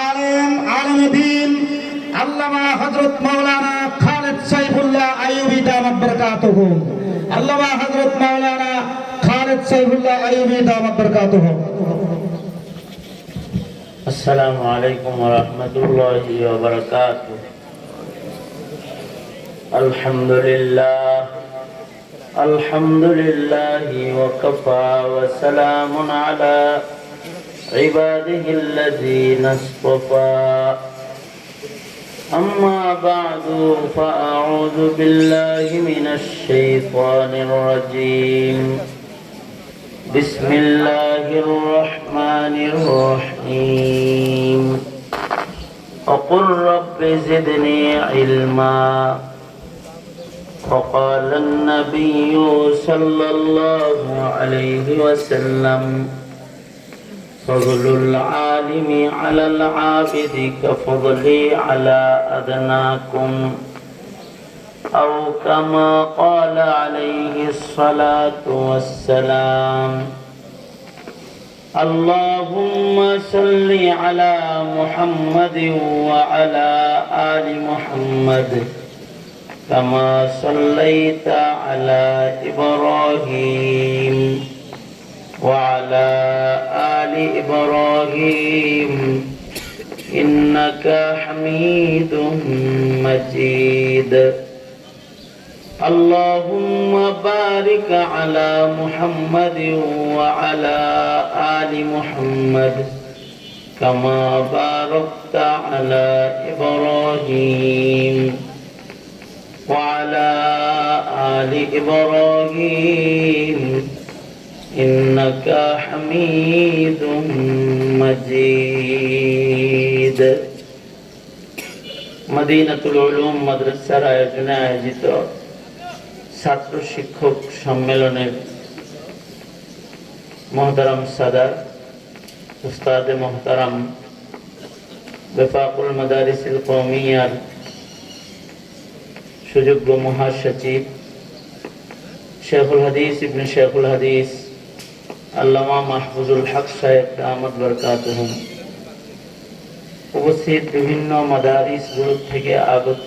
আলেম আলমদ্দিন আল্লামা হযরত মাওলানা খালেদ সাইফুল্লাহ আইয়ুবী দামাত বরকাতুহু। আল্লামা হযরত মাওলানা খালেদ সাইফুল্লাহ আইয়ুবী দামাত বরকাতুহু। আসসালামু আলাইকুম ওয়া রাহমাতুল্লাহি ওয়া বারাকাতুহু। আলহামদুলিল্লাহি ওয়া কাফা ওয়া সালামুন আলা ইবাদিহিল্লাযীনা ইসতাফা। আম্মা বা'দু ফাআউযু বিল্লাহি মিনাশ শাইতানির রাজীম। বিসমিল্লাহির রহমানির রহিম। وقل رب زدني علما. وقال النبي صلى الله عليه وسلم فضل العالم على العابد كفضلي على أدناكم، أو كما قال عليه الصلاة والسلام. اللهم صل على محمد وعلى آل محمد كما صليت على إبراهيم وعلى آل إبراهيم إنك حميد مجيد. اللهم بارك على محمد وعلى آل محمد كما باركت على إبراهيم وعلى آل إبراهيم إنك حميد مجيد. মদিনাতুল উলুম মাদ্রাসার আয়োজনে আয়োজিত ছাত্র শিক্ষক সম্মেলনের মোহতারাম সাদার উস্তাদে মোহতারাম বেফাকুল মাদারিসিল কওমিয়ার সুযোগ্য মহাসচিব শেখুল হাদিস ইবনে শেখুল হাদিস আল্লামা মাহফুজুল হক সাহেব দামাত বরকাতুহু, উপস্থিত বিভিন্ন মাদারিসগুলো থেকে আগত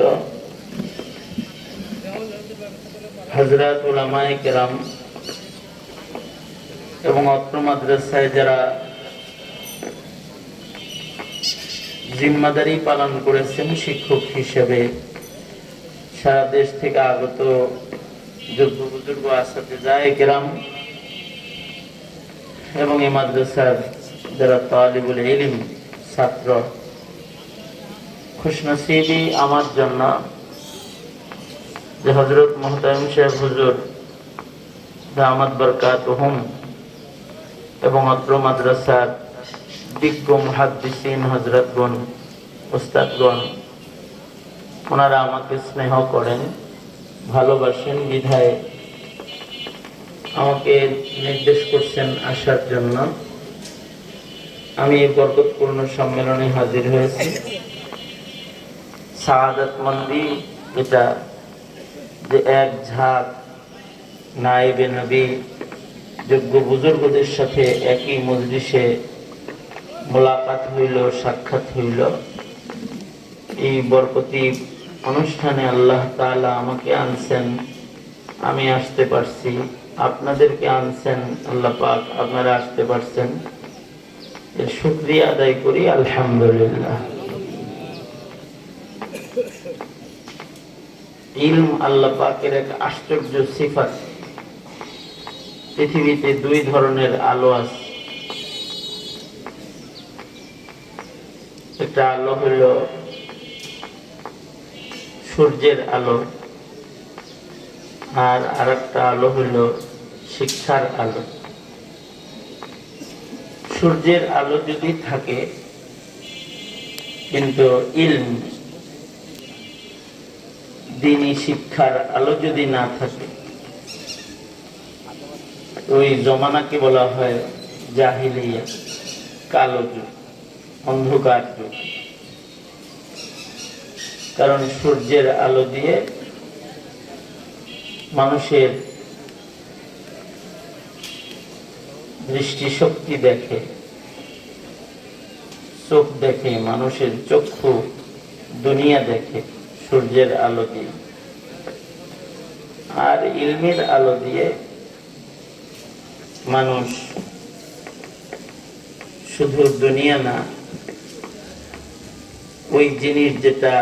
হযরত উলামায়ে কেরাম এবং অত্র মাদ্রাসায় যারা জিম্মাদারি পালন করেছেন শিক্ষক হিসেবে, সারা দেশ থেকে আগত যোগ্য বুজুর্গ আসাতিজায়ে কেরাম এবং এই মাদ্রাসার যারা তালিবুল ইলম ছাত্র, খুশনসিবি আমার জন্য যে হযরত মুহতারাম শেখ হুজুর দামাত বরকাতুহুম এবং অত্র মাদ্রাসার বিজ্ঞ মুহাদ্দিসিন হযরতগণ উস্তাদগণ ওনারা আমাকে স্নেহ করেন, ভালোবাসেন, বিধায় আমাকে নির্দেশ করছেন আসার জন্য। আমি এই বরকতপূর্ণ সম্মেলনে হাজির হয়েছি। সাআদাতমন্দি এটা যে এক ঝাঁক নায়েবে নবী যোগ্য বুজুর্গদের সাথে একই মজলিসে মোলাকাত হইল, সাক্ষাৎ হইল, এই বরকতি অনুষ্ঠানে আল্লাহ তাআলা আমাকে আনছেন, আমি আসতে পারছি, আপনাদেরকে আনছেন আল্লাহ পাক, আপনারা আসতে পারছেন, এর শুকরিয়া আদায় করি আলহামদুলিল্লাহ। ইলম আল্লাহ পাকের এক আশ্চর্য সিফাত। পৃথিবীতে দুই ধরনের আলো আছে, একটা আলো হইল সূর্যের আলো, আর আরেকটা আলো হইল শিক্ষার আলো। সূর্যের আলো যদি থাকে কিন্তু ইলম দ্বীনি শিক্ষার আলো যদি না থাকে, ওই জমানাকে বলা হয় জাহিলিয়া, কালো যুগ, অন্ধকার যুগ। কারণ সূর্যের আলো দিয়ে মানুষের দৃষ্টি শক্তি দেখে, চোখ দেখে, মানুষের চক্ষু দুনিয়া দেখে সূর্যের আলো দিয়ে, আর ইলমের আলো দিয়ে মানুষ শুধু দুনিয়া না, ওই জিনিস যেটা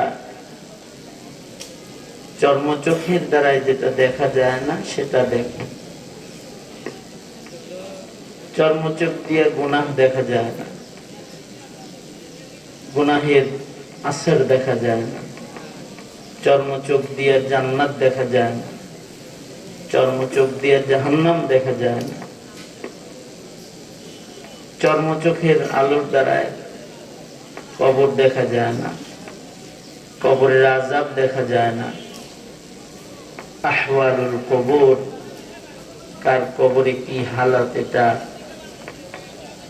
চর্মচোখের দ্বারাই যেটা দেখা যায় না সেটা দেখে। চর্মচোখ দিয়ে গুনাহ দেখা যায় না, গুনাহের আসর দেখা যায় না। চর্মচোখ দিয়ে জান্নাত দেখা যায় না, চর্মচোখ দিয়ে জাহান্নাম দেখা যায় না। চর্মচোখের আলোর দ্বারায় কবর দেখা যায় না, কবরের আযাব দেখা যায় না। আহওয়ালুল কবর, কার কবরে কি হালাত, এটা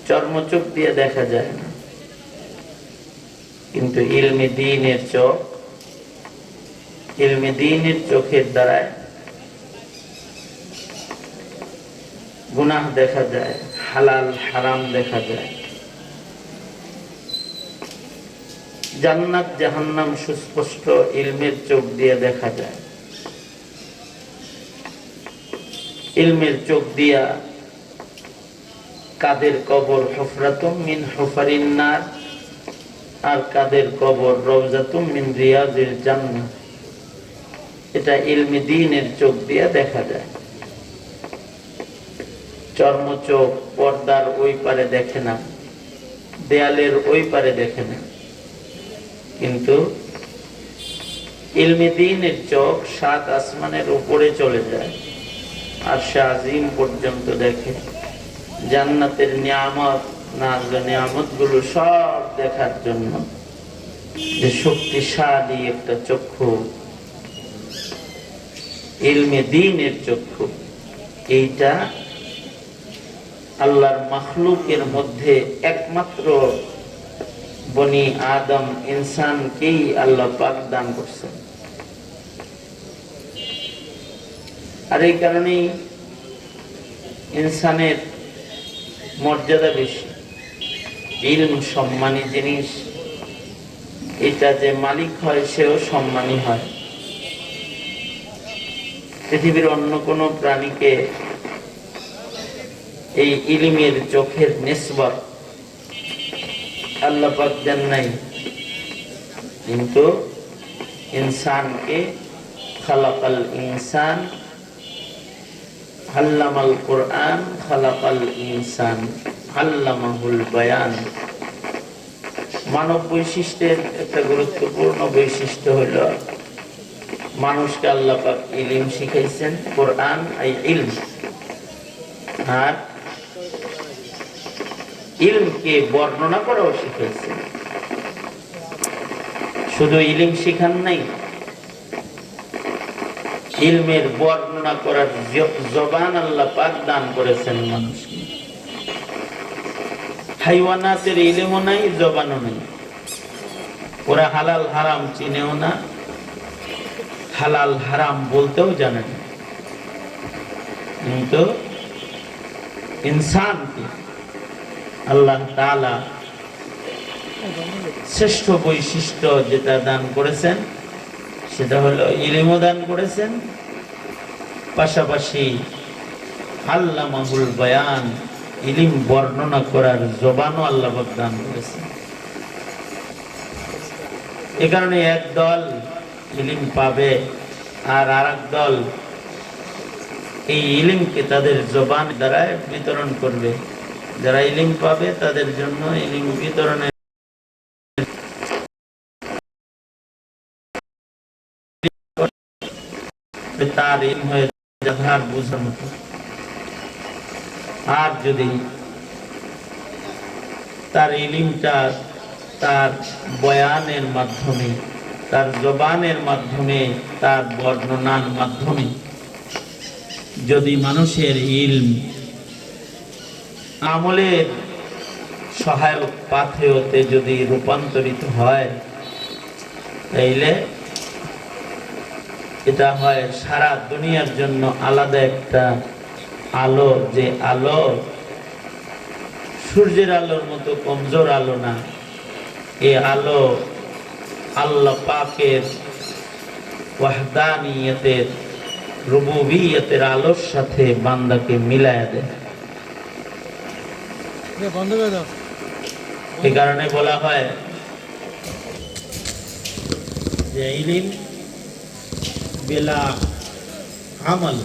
চর্মচোখ দিয়ে দেখা যায় না। কিন্তু ইলমে দ্বীনের চোখ, ইলমে দ্বীনের চোখের দ্বারায় গুনাহ দেখা যায়, হালাল হারাম দেখা যায়, জান্নাত জাহান্নাম সুস্পষ্ট ইলমের চোখ দিয়ে দেখা যায়। ইলমের চোখ দিয়া কাদের কবর হুফরাতুম মিন হুফারিন নার, আর কাদের কবর রওজাতুম মিন রিয়াজিল জান্নাহ, এটা ইলমে দ্বীনের চোখ দিয়ে দেখা যায়। চর্মচোখ পর্দার ওই পারে দেখে না, দেয়ালের ওই পারে দেখে না, কিন্তু ইলমে দ্বীনের চোখ 7 আসমানের উপরে চলে যায়, আরশে আজিম পর্যন্ত দেখে। জান্নাতের নিয়ামত, নাজল নিয়ামত গুলো সব দেখার জন্য যে শক্তিশালী একটা চক্ষু, ইলমে দ্বীনের চক্ষু, এইটা আল্লাহর মাখলুকের মধ্যে একমাত্র বনি আদম ইনসানকেই আল্লাহ পাক দান করছেন। আর এই কারণেই ইনসানের মর্যাদা বেশি। ইলম সম্মানী জিনিস, এটা যে মালিক হয় সেও সম্মানী হয়। পৃথিবীর অন্য কোনো প্রাণীকে এই ইলমের চোখের নিসবত আল্লাহ পাক দেন নাই, কিন্তু ইনসানকে খালাকাল ইনসান আল্লামাল কুরআন খালাকাল ইনসান আল্লামাহুল বায়ান। মানব বৈশিষ্ট্যের একটা গুরুত্বপূর্ণ বৈশিষ্ট্য হল মানুষকে আল্লাহ পাক ইলম শিখাইছেন, কোরআন এই ইলম, আর ইলমকে বর্ণনা করাও শিখাইছেন। শুধু ইলম শিখান নাই, ইলমের বর্ণনা করার জবান আল্লাহ পাক দান করেছেন মানুষকে। হাইওয়ানাতের ইলমও নাই, জবানও নাই, ওরা হালাল হারাম চিনেও না, হালাল হারাম বলতেও জানে না। কিন্তু ইনসানকে আল্লাহ তাআলা শ্রেষ্ঠ বৈশিষ্ট্য যেটা দান করেছেন সেটা হলো ইলমও দান করেছেন, পাশাপাশি আল্লামাহুল বায়ান, ইলম বর্ণনা করার জবানও আল্লাহ পাক দান করেছেন। এ কারণে এক দল ইলম পাবে আর আরেক দল এই ইলমকে তাদের জবান দ্বারা বিতরণ করবে। যারা ইলম পাবে তাদের জন্য ইলম বিতরণে তার ইলম হয়ে যাহার বুঝার মতো। আর যদি তার ইলমটা তার বয়ানের মাধ্যমে, তার জবানের মাধ্যমে, তার বর্ণনার মাধ্যমে যদি মানুষের ইলম আমলের সহায়ক পাথেয়তে যদি রূপান্তরিত হয়, তাইলে এটা হয় সারা দুনিয়ার জন্য আলাদা একটা আলো, যে আলো সূর্যের আলোর মতো কমজোর আলো না, এই আলো আল্লাহ পাকের ওয়াহদানিয়তের রুবুবিয়তের আলোর সাথে বান্দাকে মিলায়া দেয়। এই কারণে বলা হয় যে ইলম বিলা আমল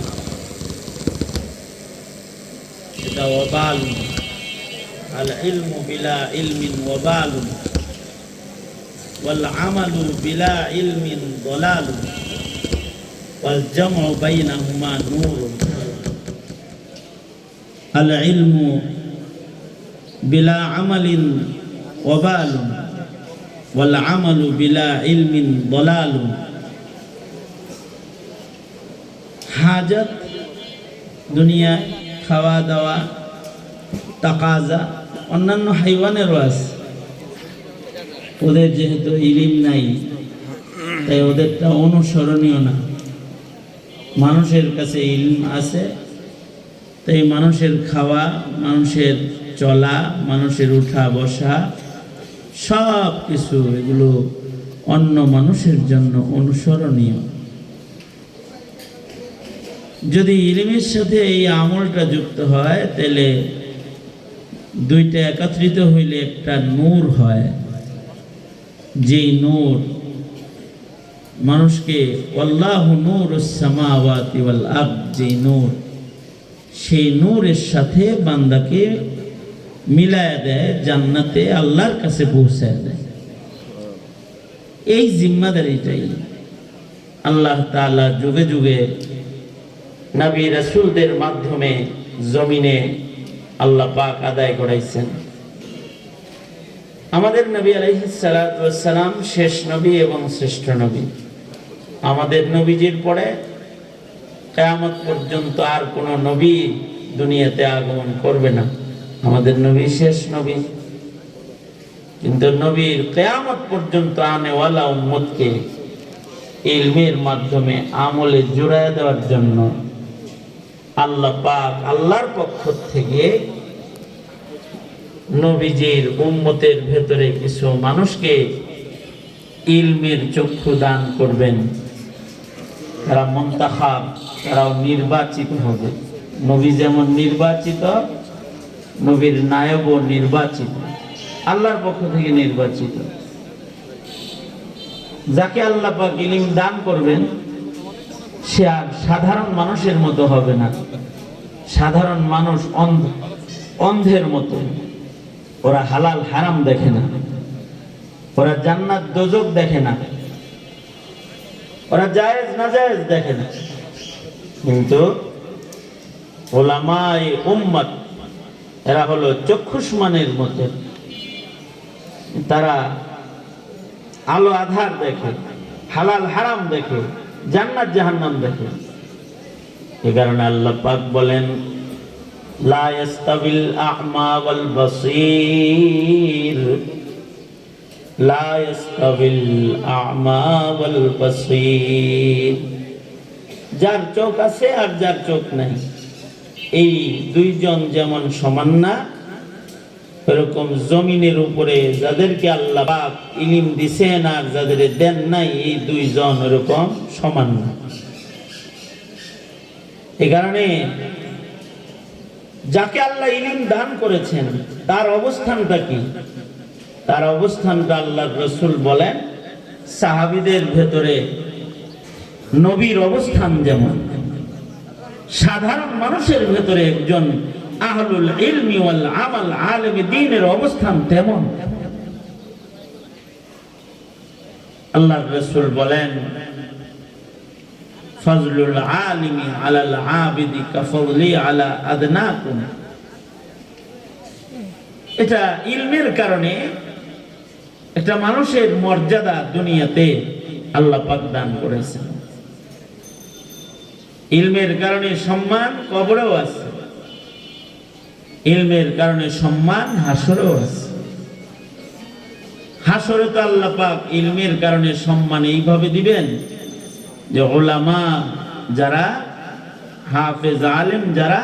এটা ওয়াবাল, আল ইলমু বিলা ইলমিন ওয়াবাল ওয়াল আমালু বিলা ইলমিন দালাল ওয়াল জামউ বাইনাহুমা নূর। আল ইলমু বিলা আমালিন ওয়াবাল ওয়াল আমালু বিলা ইলমিন দালাল। হাজত দুনিয়া, খাওয়া দাওয়া, তাকাজা, অন্যান্য হাইওয়ানেরও আছে। ওদের যেহেতু ইলম নাই তাই ওদেরটা অনুসরণীয় না। মানুষের কাছে ইলম আছে তাই মানুষের খাওয়া, মানুষের চলা, মানুষের উঠা বসা সব কিছু এগুলো অন্য মানুষের জন্য অনুসরণীয়। যদি ইলমের সাথে এই আমলটা যুক্ত হয় তাহলে দুইটা একত্রিত হইলে একটা নূর হয়, যেই নূর মানুষকে আল্লাহু নূরুস সামাওয়াতি ওয়াল আরদ, যেই নূর, সেই নূরের সাথে বান্দাকে মিলায়া দেয়, জান্নাতে আল্লাহর কাছে পৌঁছায় দেয়। এই জিম্মাদারিটাই আল্লাহ তাআলা যুগে যুগে নবী রাসূলদের মাধ্যমে জমিনে আল্লাহ পাক আদায় করাইছেন। আমাদের নবী আলাইহিস সালাতু ওয়াস সালাম শেষ নবী এবং শ্রেষ্ঠ নবী। আমাদের নবীজির পরে কিয়ামত পর্যন্ত আর কোনো নবী দুনিয়াতে আগমন করবে না। আমাদের নবী শেষ নবী, কিন্তু নবীর কিয়ামত পর্যন্ত আনেওয়ালা উম্মতকে ইলমের মাধ্যমে আমলে জুড়ায় দেওয়ার জন্য আল্লাহ পাক আল্লাহর পক্ষ থেকে নবীজির উম্মতের ভেতরে কিছু মানুষকে ইলমের চক্ষু দান করবেন। তারা মুনতাখাব, তারাও নির্বাচিত হবে। নবী যেমন নির্বাচিত, নবীর নায়কও নির্বাচিত, আল্লাহর পক্ষ থেকে নির্বাচিত। যাকে আল্লাহ পাক ইলম দান করবেন সে আর সাধারণ মানুষের মতো হবে না। সাধারণ মানুষ অন্ধের মতো, ওরা হালাল হারাম দেখে না, ওরা জান্নাত দোজক দেখে না, ওরা জায়েজ নাজায়েজ দেখে না। কিন্তু উলামায়ে উম্মত এরা হলো চক্ষুষ্মানের মতো, তারা আলো আধার দেখে, হালাল হারাম দেখে, জান্নাত জাহান্নাম দেখে। এই কারণে আল্লাহ পাক বলেন লা ইয়াস্তাবিল আ'মা ওয়াল বাসীর, লা ইয়াস্তাবিল আ'মা ওয়াল বাসীর। যার চোখ আছে আর যার চোখ নাই, এই দুইজন যেমন সমান না, এরকম জমিনের উপরে যাদেরকে আল্লাহ পাক ইলম দিছেন আর যাদের দেন নাই, এই দুইজন এরকম সমান না। এই কারণে যাকে আল্লাহ ইলম দান করেছেন তার অবস্থানটা কি? তার অবস্থানটা আল্লাহর রাসূল বলেন সাহাবীদের ভেতরে নবীর অবস্থান যেমন, সাধারণ মানুষের ভেতরে একজন আহলুল ইলমি ওয়াল আমাল আলেম দ্বীনের অবস্থান তেমন। আল্লাহর রাসূল বলেন ফাজলুল আলিমি আলাল আবিদি কাফাদলি আলা আদনাকুম। এটা ইলমের কারণে একটা মানুষের মর্যাদা দুনিয়াতে আল্লাহ পাক দান করেছেন। ইলমের কারণে সম্মান কবরেও আছে, ইলমের কারণে সম্মান হাসরেও আছে। হাসরে তো আল্লাহ পাক ইলমের কারণে সম্মান এইভাবে দিবেন যে উলামা যারা, হাফেজ আলেম যারা,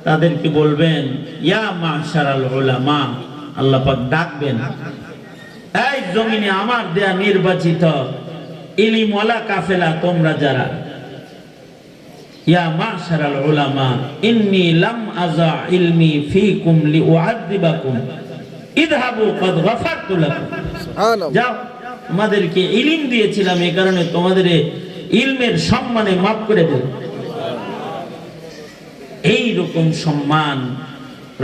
তাদেরকে বলবেন ইয়া মাশারাল উলামা, আল্লাহ পাক ডাকবেন এই জমিনে আমার দেয়া নির্বাচিত ইলিমওয়ালা কাফেলা তোমরা যারা, ইয়া মাশারাল উলামা ইন্নী লাম আযা ইলমি ফীকুম লিউআযিবাকুম ইযহাবু ক্বাদ গফারতু লাকুম। যাও, তোমাদেরকে ইলম দিয়েছিলাম এই কারণে তোমাদের ইলমের সম্মানে মাফ করে দেব। এই রকম সম্মান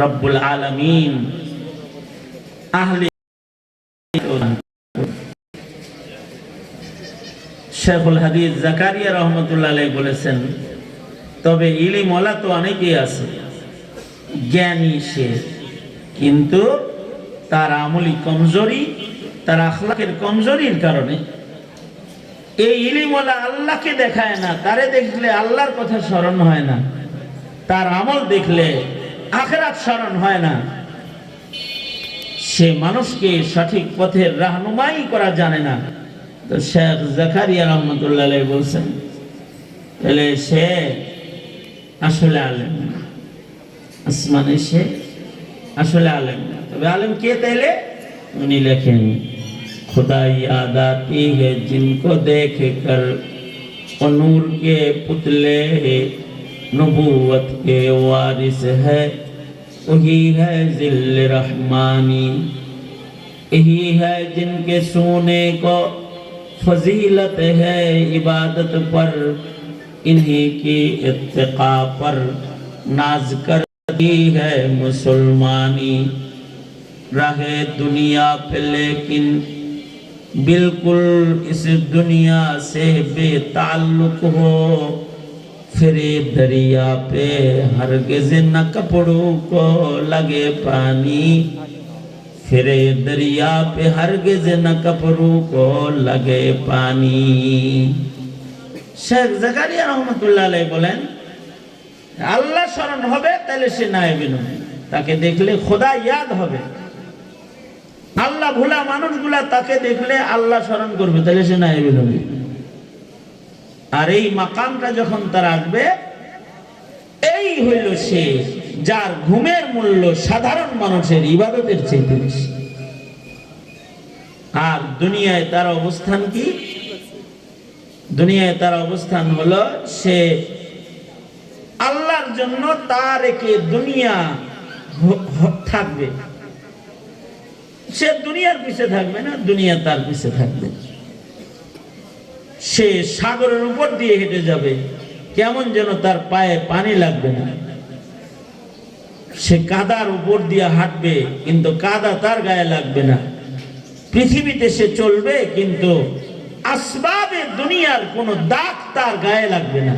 রব্বুল আলামিন আহলে শেখুল হাদিস জাকারিয়া রহমতুল্লাহ আলাইহি বলেছেন, তবে ইলিমওয়ালা তো অনেকেই আছে, জ্ঞানী সে, কিন্তু তার আমলি কমজোরি, তার আখলাকের কমজোরির কারণে এই ইলিমওয়ালা আল্লাহকে দেখায় না, তারে দেখলে আল্লাহর কথা স্মরণ হয় না, তার আমল দেখলে আখিরাত স্মরণ হয় না, সে মানুষকে সঠিক পথের রাহনুমাই করা জানে না। তো শেখ জাকারিয়া রহমতুল্লাহ আলাইহি বলছেন, তাহলে সে আসলে আলেম না, আসমানে সে আসলে আলেম না। তবে আলেম কে? তাইলে উনি লেখেন, खुदा याद आती है जिनको देख कर वो नूर के पुतले नबूवत के वारिस है, वही है जिल रहमानी, यही है जिनके सोने को फजीलत है इबादत पर, इन्हीं की इत्तिका पर नाज करती है मुसलमानी। रहे दुनिया पे लेकिन बिल्कुल इस दुनिया से बेताल्लुक हो, फिरे दरिया पे हरगिज़ न कपड़ों को लगे पानी, फिरे दरिया पे हरगिज़ न कपड़ों को लगे पानी। শেখ জাকারিয়া রহমতুল্লাহ আলাইহি বলেন, আল্লাহ স্মরণ হবে তাহলে সে নায়েবে নবী, তাকে দেখলে খোদা ইয়াদ হবে। আল্লাহ ভোলা মানুষগুলা তাকে দেখলে আল্লাহ স্মরণ করবে, তাহলে সে নায়েবে নবী। আর এই মাকামটা যখন তার আসবে, এই হইল সে যার ঘুমের মূল্য সাধারণ মানুষের ইবাদতের চেয়ে বেশি। আর দুনিয়ায় তার অবস্থান কি? দুনিয়ায় তার অবস্থান হলো সে আল্লাহর জন্য তার একে দুনিয়া থাকবে, সে দুনিয়ার পিছে থাকবে না, দুনিয়া তার পিছে থাকবে। সে সাগরের উপর দিয়ে হেঁটে যাবে, কেমন যেন তার পায়ে পানি লাগবে না। সে কাদার উপর দিয়ে হাঁটবে, কিন্তু কাদা তার গায়ে লাগবে না। পৃথিবীতে সে চলবে, কিন্তু আসবাবে দুনিয়ার কোনো দাগ তার গায়ে লাগবে না।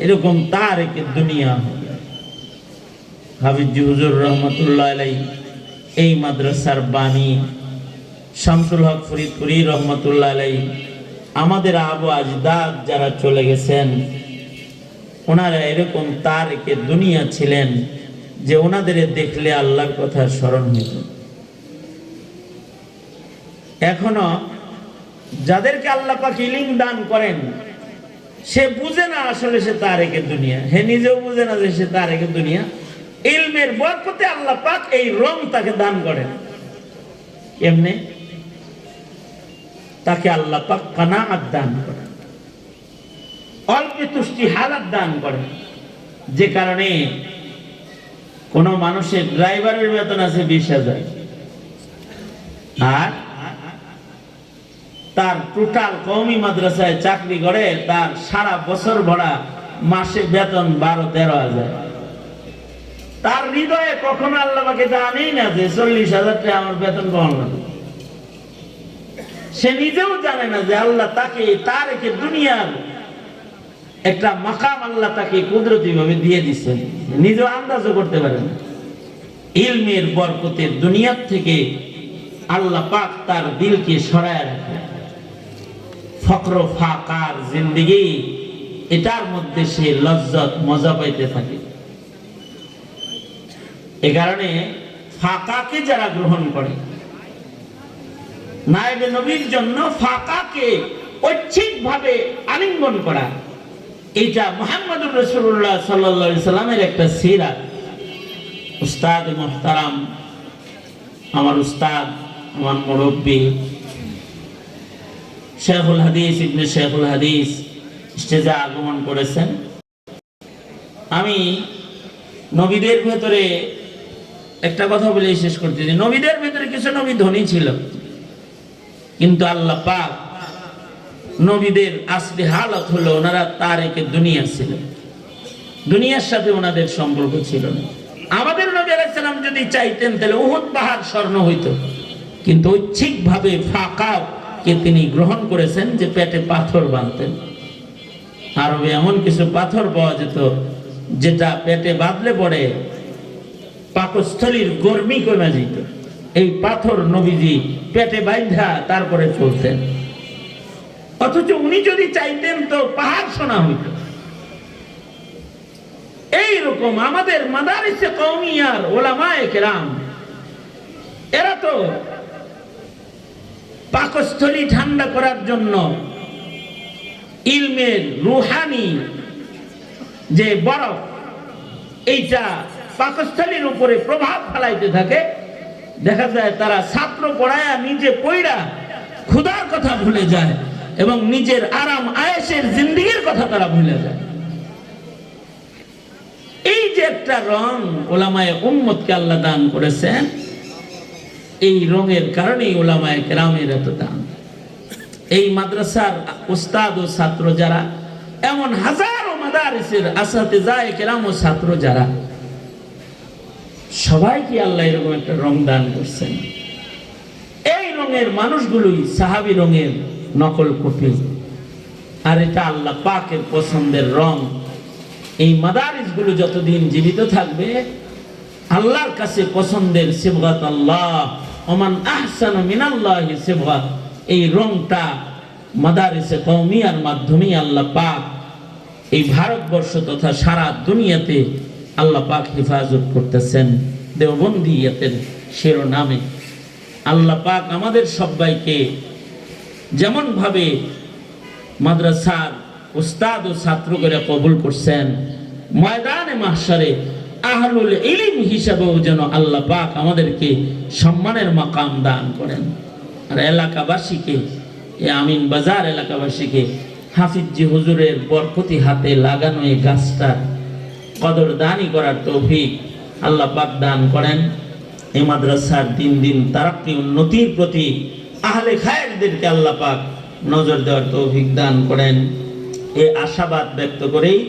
এরকম তার একে দুনিয়া হবে। হাফিজি হুজুর রহমতুল্লাহ আলাইহি এই মাদ্রাসার বাণী, শামসুল হক ফরিদপুরি রহমতুল্লাহ আলাইহি, আমাদের আবু আজদাদ যারা চলে গেছেন, ওনারা এরকম তার একে দুনিয়া ছিলেন যে ওনাদের দেখলে আল্লাহর কথা স্মরণ হইত। এখনো যাদেরকে আল্লাহ পাক ইলম দান করেন, সে বুঝে না আসলে সে তার একে দুনিয়া, হে নিজেও বুঝে না যে সে তার একে দুনিয়া। ইলমের বরকতে আল্লাহ পাক এই রং তাকে দান করেন। এমনি তাকে আল্লাহ পাক কানাআত দান করেন, অল্পে তুষ্টি হালাত দান করেন, যে কারণে কোন মানুষের ড্রাইভারের বেতন আছে 20,000, আর তার টোটাল কওমি মাদ্রাসায় চাকরি করে তার সারা বছর ভরা মাসে বেতন 12-13,000। তার হৃদয়ে কখনো আল্লাহ পাক এটা আনেই না যে 40,000 টাকা আমার বেতন পাওয়া লাগবে। সে নিজেও জানে না যে আল্লাহ তাকে তার একে দুনিয়ার একটা মাকাম আল্লাহ তাকে কুদরতি ভাবে দিয়ে দিচ্ছেন, নিজেও আন্দাজও করতে পারে না। ইলমের বরকতে দুনিয়ার থেকে আল্লাহ পাক তার দিলকে সরায় রাখে। ফকর ফাকার জিন্দেগি, এটার মধ্যে সে লজ্জত মজা পাইতে থাকে। এ কারণে ফাকাকে যারা গ্রহণ করে, নায়েবে নবীর জন্য ফাকাকে ঐচ্ছিকভাবে আলিঙ্গন করা, এটা মুহাম্মদুর রাসূলুল্লাহ সাল্লাল্লাহু আলাইহি সাল্লামের একটা সিরাত। উস্তাদ মুহতারাম, আমার উস্তাদ আমার মুরব্বী শেখুল হাদিস ইবনে শেখুল হাদিস স্টেজে আগমন করেছেন। আমি নবীদের ভেতরে একটা কথা বলে শেষ করতেছি, নবীদের ভেতরে কিছু নবী ধনী ছিল, কিন্তু আল্লাহ পাক নবীদের আসলি হালত হলো ওনারা তারেকে দুনিয়া ছিল, দুনিয়ার সাথে ওনাদের সম্পর্ক ছিল না। আমাদের নবী আলাইহিস সালাম যদি চাইতেন তাহলে উহুদ পাহাড় স্বর্ণ হইতো, কিন্তু ঐচ্ছিকভাবে ফাঁকাকে তিনি গ্রহণ করেছেন যে পেটে পাথর বাঁধতেন। আরবে এমন কিছু পাথর পাওয়া যেত যেটা পেটে বাঁধলে পরে পাকস্থলীর গরমি কমে যেত। এই পাথর নবীজি পেটে বাঁধা তারপরে চলতেন, অথচ উনি যদি চাইতেন তো পাহাড় সোনা হইত। এইরকম আমাদের মাদারিসে কওমিয়ার উলামায়ে কেরাম এরা তো পাকস্থলী ঠান্ডা করার জন্য ইলমের রুহানি যে বরফ এইটা পাকস্থলীর উপরে প্রভাব ফেলাইতে থাকে। দেখা যায় তারা ছাত্র পড়ায়া নিজে পড়া ক্ষুধার কথা ভুলে যায় এবং নিজের আরাম আয়েশের জিন্দেগির কথা তারা ভুলে যায়। এই যে একটা রং উলামায়ে উম্মতকে আল্লাহ দান করেছেন, এই রঙের কারণেই উলামায়ে কেরামের এত দান। এই মাদ্রাসার উস্তাদ ও ছাত্র যারা, এমন হাজারো মাদারিসের আসাতিজায়ে কেরাম ও ছাত্র যারা, সবাইকে আল্লাহ এরকম একটা রং দান করছেন। এই রঙের মানুষগুলোই সাহাবী রঙের নকল কপি, আর এটা আল্লাহ পাকের পছন্দের রং। এই মাদারিসগুলো যতদিন জীবিত থাকবে আল্লাহর কাছে পছন্দের সিবগাত আল্লাহ, ওমান আহসানু মিনাল্লাহি সিবগাত, এই রংটা মাদারিসে কওমিয়ার মাধ্যমে আল্লাহ পাক এই ভারতবর্ষ তথা সারা দুনিয়াতে আল্লাহ পাক হেফাজত করতেছেন। দেওবন্দিয়াতের শিরোনামে আল্লাহ পাক আমাদের সবাইকে যেমন ভাবে মাদ্রাসার উস্তাদ ও ছাত্র করে কবুল করছেন, ময়দানে মাহশারে আহলুল ইলম হিসাবেও যেন আল্লাহ পাক আমাদেরকে সম্মানের মাকাম দান করেন। আর এলাকাবাসীকে, আমিন বাজার এলাকাবাসীকে হাফিজি হুজুরের বরকতি হাতে লাগানো এই গাছটার কদরদানি করার তৌফিক আল্লাহ পাক দান করেন। এই মাদ্রাসার দিন দিন তারাক্কি উন্নতির প্রতি আহলে খায়েরদেরকে আল্লাহ পাক নজর দেওয়ার তৌফিক দান করেন। এই আশাবাদ ব্যক্ত করেই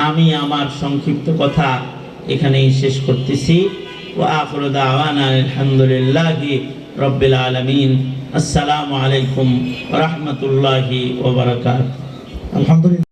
আমি আমার সংক্ষিপ্ত কথা এখানেই শেষ করতেছি। ওয়া আখিরু দাওয়ানা আলহামদুলিল্লাহি রাব্বিল আলামিন। আসসালামু আলাইকুম ওয়া রাহমাতুল্লাহি ওয়া বারাকাতুহু। আলহামদুলিল্লাহ।